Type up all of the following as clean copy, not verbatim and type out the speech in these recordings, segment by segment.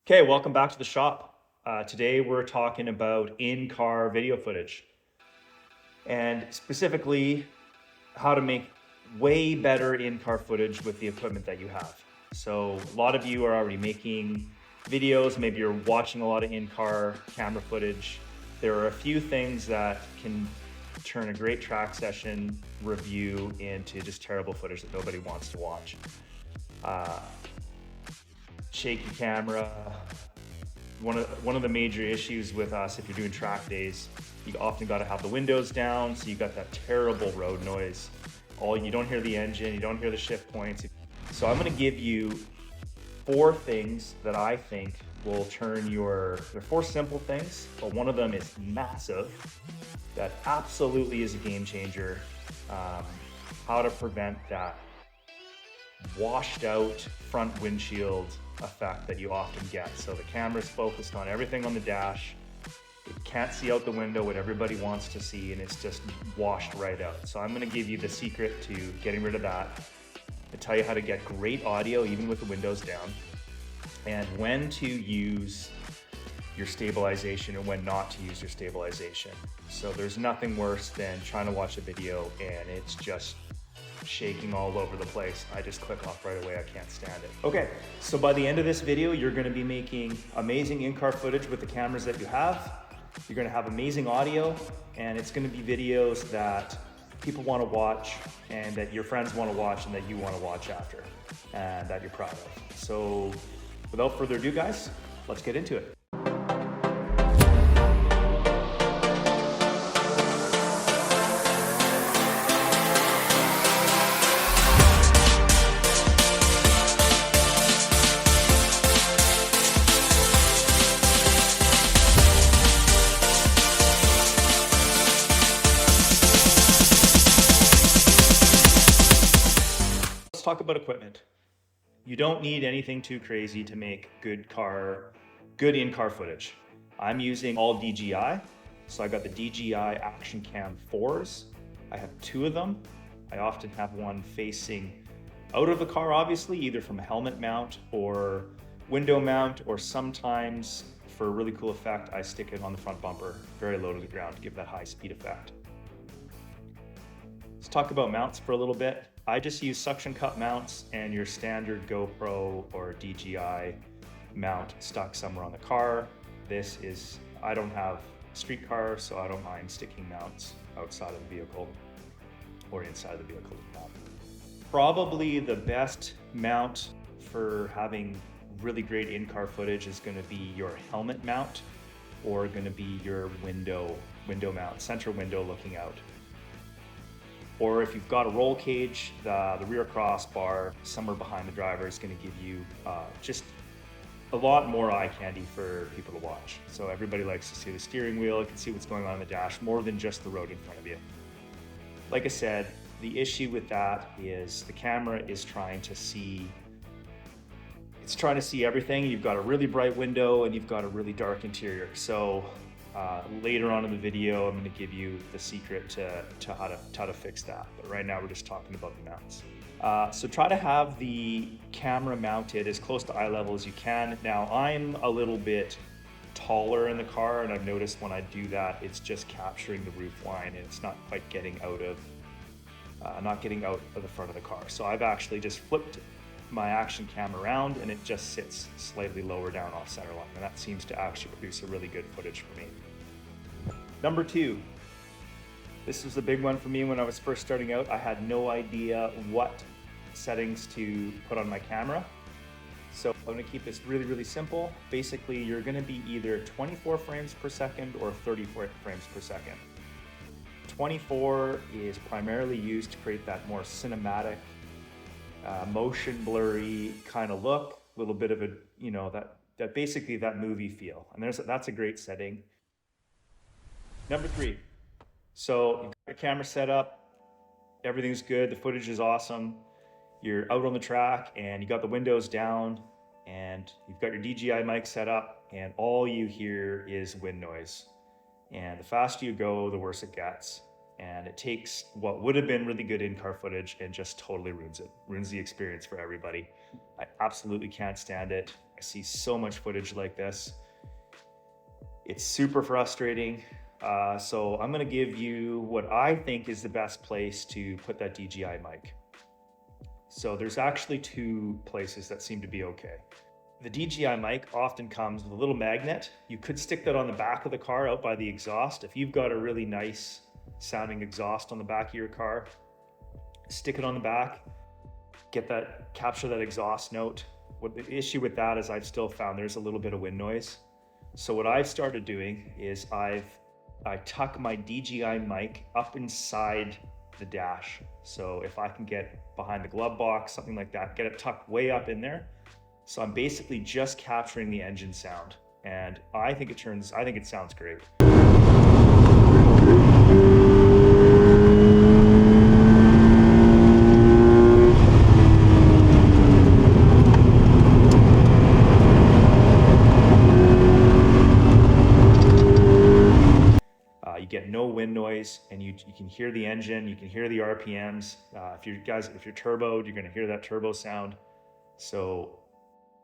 Okay, welcome back to the shop. Today we're talking about in-car video footage and specifically how to make way better in-car footage with the equipment that you have. So a lot of you are already making videos, maybe you're watching a lot of in-car camera footage. There are a few things that can turn a great track session review into just terrible footage that nobody wants to watch. Shaky camera. One of the major issues with us, if you're doing track days, you often got to have the windows down, so you got that terrible road noise. You don't hear the engine, you don't hear the shift points. So I'm going to give you 4 things that I think will turn they're 4 simple things, but one of them is massive. That absolutely is a game changer. How to prevent that washed out front windshield effect that you often get. So the camera's focused on everything on the dash. It can't see out the window what everybody wants to see, and it's just washed right out. So I'm gonna give you the secret to getting rid of that. I tell you how to get great audio even with the windows down, and when to use your stabilization and when not to use your stabilization. So there's nothing worse than trying to watch a video and it's just shaking all over the place. I just click off right away. I can't stand it. Okay, so by the end of this video, you're going to be making amazing in-car footage with the cameras that you have. You're going to have amazing audio, and it's going to be videos that people want to watch and that your friends want to watch and that you want to watch after and that you're proud of. So without further ado, guys, let's get into it. Let's talk about equipment. You don't need anything too crazy to make good in-car footage. I'm using all DJI. So I got the DJI Action Cam 4s. I have 2 of them. I often have one facing out of the car, obviously, either from a helmet mount or window mount, or sometimes for a really cool effect, I stick it on the front bumper, very low to the ground to give that high speed effect. Let's talk about mounts for a little bit. I just use suction cup mounts and your standard GoPro or DJI mount stuck somewhere on the car. I don't have a street car, so I don't mind sticking mounts outside of the vehicle or inside the vehicle. Probably the best mount for having really great in-car footage is going to be your helmet mount or going to be your window mount, center window looking out. Or if you've got a roll cage, the rear crossbar somewhere behind the driver is going to give you just a lot more eye candy for people to watch. So everybody likes to see the steering wheel, you can see what's going on in the dash, more than just the road in front of you. Like I said, the issue with that is the camera is trying to see everything. You've got a really bright window and you've got a really dark interior. So later on in the video, I'm going to give you the secret to how to fix that. But right now we're just talking about the mounts. So try to have the camera mounted as close to eye level as you can. Now I'm a little bit taller in the car, and I've noticed when I do that, it's just capturing the roof line and it's not quite getting out of the front of the car. So I've actually just flipped my action cam around and it just sits slightly lower down off center line, and that seems to actually produce a really good footage for me. Number 2, this was the big one for me when I was first starting out. I had no idea what settings to put on my camera. So I'm going to keep this really, really simple. Basically, you're going to be either 24 frames per second or 34 frames per second. 24 is primarily used to create that more cinematic, motion blurry kind of look, a little bit of a, that basically that movie feel. And that's a great setting. Number 3, so you've got your camera set up, everything's good, the footage is awesome. You're out on the track and you got the windows down and you've got your DJI mic set up and all you hear is wind noise. And the faster you go, the worse it gets. And it takes what would have been really good in-car footage and just totally ruins it, ruins the experience for everybody. I absolutely can't stand it. I see so much footage like this. It's super frustrating. So I'm gonna give you what I think is the best place to put that DJI mic. So there's actually two places that seem to be okay. The DJI mic often comes with a little magnet. You could stick that on the back of the car out by the exhaust. If you've got a really nice sounding exhaust on the back of your car, stick it on the back, capture that exhaust note. What the issue with that is I've still found there's a little bit of wind noise. So what I've started doing is I tuck my DJI mic up inside the dash. So if I can get behind the glove box, something like that, get it tucked way up in there. So I'm basically just capturing the engine sound, and I think it sounds great. You get no wind noise, and you can hear the engine, you can hear the RPMs. If you're turboed, you're gonna hear that turbo sound. So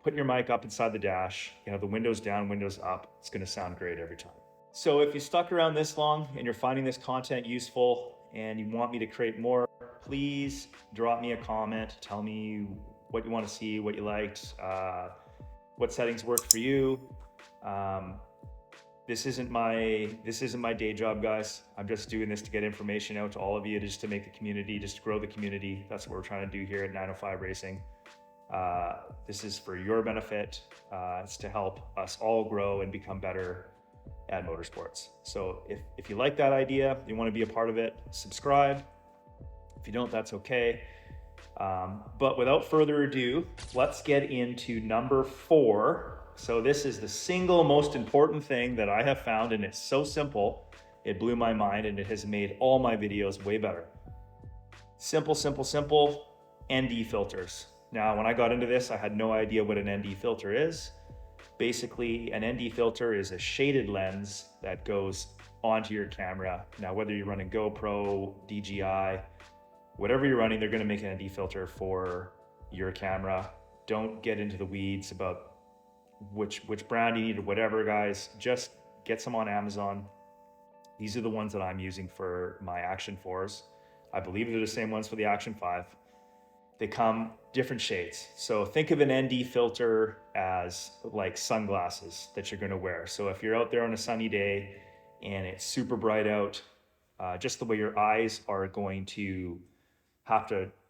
put your mic up inside the dash, you have the windows down, windows up. It's gonna sound great every time. So if you stuck around this long and you're finding this content useful and you want me to create more, please drop me a comment. Tell me what you want to see, what you liked, what settings work for you. This isn't my day job, guys. I'm just doing this to get information out to all of you, just to make the community, just to grow the community. That's what we're trying to do here at 905 Racing. This is for your benefit. It's to help us all grow and become better at motorsports. So if you like that idea, you want to be a part of it, subscribe. If you don't, that's okay. But without further ado, let's get into number 4. So this is the single most important thing that I have found, and it's so simple. It blew my mind, and it has made all my videos way better. Simple, simple, simple. ND filters. Now, when I got into this, I had no idea what an ND filter is. Basically, an ND filter is a shaded lens that goes onto your camera. Now, whether you're running GoPro, DJI, whatever you're running, they're gonna make an ND filter for your camera. Don't get into the weeds about which brand you need or whatever, guys. Just get some on Amazon. These are the ones that I'm using for my Action 4s. I believe they're the same ones for the Action 5. They come different shades. So think of an ND filter as like sunglasses that you're gonna wear. So if you're out there on a sunny day and it's super bright out, just the way your eyes are going to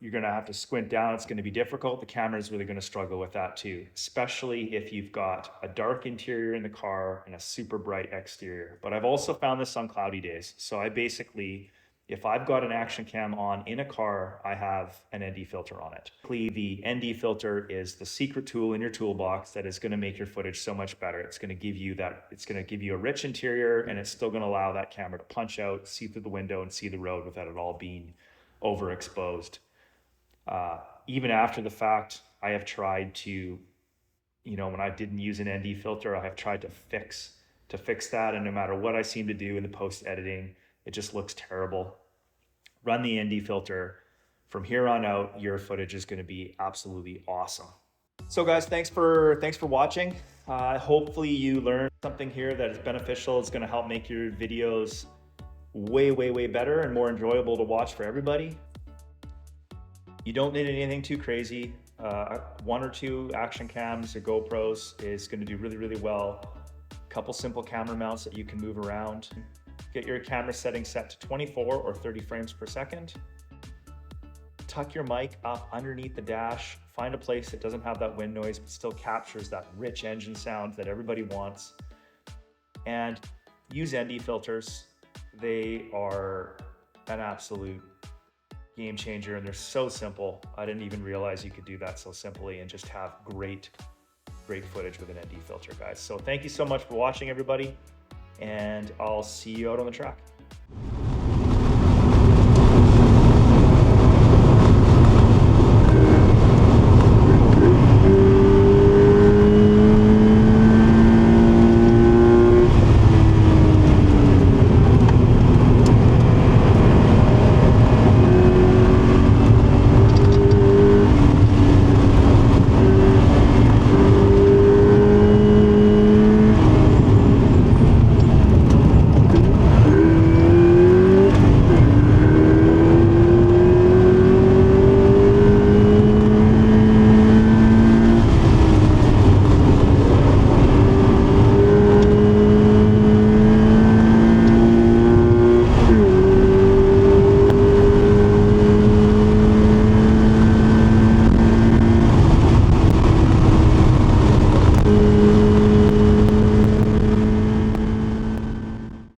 you're gonna have to squint down, it's gonna be difficult. The camera is really gonna struggle with that too, especially if you've got a dark interior in the car and a super bright exterior. But I've also found this on cloudy days. So I basically, if I've got an action cam on in a car, I have an ND filter on it. The ND filter is the secret tool in your toolbox that is gonna make your footage so much better. It's gonna give you a rich interior, and it's still gonna allow that camera to punch out, see through the window, and see the road without it all being overexposed. Even after the fact, I have tried to, when I didn't use an ND filter, I have tried to fix that, and no matter what I seem to do in the post editing, it just looks terrible. Run the ND filter. From here on out, your footage is going to be absolutely awesome. So guys, thanks for watching. Hopefully you learned something here that is beneficial. It's going to help make your videos way, way, way better and more enjoyable to watch for everybody. You don't need anything too crazy. 1 or 2 action cams or GoPros is going to do really, really well. A couple simple camera mounts that you can move around. Get your camera setting set to 24 or 30 frames per second. Tuck your mic up underneath the dash. Find a place that doesn't have that wind noise but still captures that rich engine sound that everybody wants. And use ND filters. They are an absolute game changer, and they're so simple. I didn't even realize you could do that so simply and just have great footage with an ND filter, guys. So thank you so much for watching, everybody, and I'll see you out on the track.